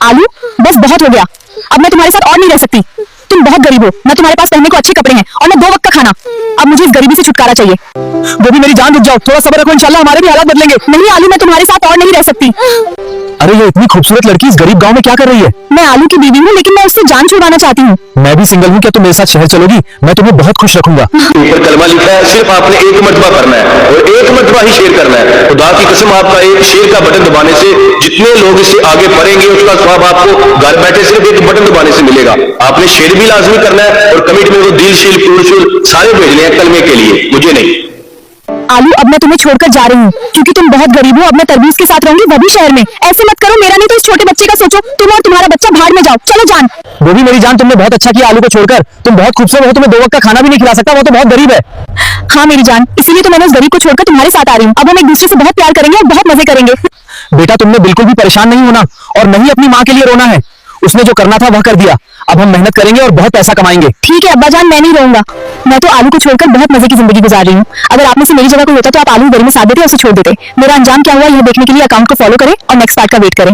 आलू, बस बहुत हो गया। अब मैं तुम्हारे साथ और नहीं रह सकती। तुम बहुत गरीब हो, न तुम्हारे पास पहनने को अच्छे कपड़े हैं और न 2 वक्त का खाना। अब मुझे इस गरीबी से छुटकारा चाहिए। वो भी मेरी जान, रुक जाओ, थोड़ा सब्र रखो, इंशाल्लाह हमारे भी हालात बदलेंगे। नहीं आलू, मैं तुम्हारे साथ और नहीं रह सकती। अरे ये इतनी खूबसूरत लड़की इस गरीब गांव में क्या कर रही है? मैं आलू की बीवी हूँ, लेकिन मैं उससे जान छुड़वाना चाहती हूँ। मैं भी सिंगल हूँ, क्या तुम मेरे साथ शहर चलोगी? मैं तुम्हें बहुत खुश रखूंगा। ऊपर कलमा लिखा है, सिर्फ आपने एक मर्तबा करना है और एक मर्तबा ही शेयर करना है। खुदा की कसम, आपका एक शेयर का बटन दबाने से जितने लोग इससे आगे बढ़ेंगे उसका स्वाब आपको घर बैठे सिर्फ एक बटन दबाने से मिलेगा। आपने शेयर भी लाजमी करना है और कमेंट में वो दिल शील फूल सारे भेजने हैं कलमे के लिए, मुझे नहीं। आलू, अब मैं तुम्हें छोड़कर जा रही हूँ क्योंकि तुम बहुत गरीब हो। अब मैं तरबूज के साथ रहूंगी, वो भी शहर में। ऐसे मत करो, मेरा नहीं तो इस छोटे बच्चे का सोचो। तुम और तुम्हारा बच्चा भाड़ में जाओ, चलो जान। वो भी मेरी जान, तुमने बहुत अच्छा किया आलू को छोड़कर। तुम बहुत खूबसूरत हो, तुम्हें 2 वक्त का खाना भी नहीं खिला सकता, वो तो बहुत गरीब है। हाँ मेरी जान, इसीलिए तो मैंने उस गरीब को छोड़कर तुम्हारे साथ आ रही हूँ। अब हम एक दूसरे से बहुत प्यार करेंगे और बहुत मजे करेंगे। बेटा, तुमने बिल्कुल भी परेशान नहीं होना और नहीं अपनी माँ के लिए रोना है। उसने जो करना था वह कर दिया। अब हम मेहनत करेंगे और बहुत पैसा कमाएंगे। ठीक है अब्बा जान, मैं नहीं रहूंगा। मैं तो आलू को छोड़कर बहुत मजे की जिंदगी गुजार रही हूँ। अगर आप में से मेरी जगह कोई होता तो आप आलू गरीब में साथ देते और उसे छोड़ देते। मेरा अंजाम क्या हुआ यह देखने के लिए अकाउंट को फॉलो करें और नेक्स्ट पार्ट का वेट करें।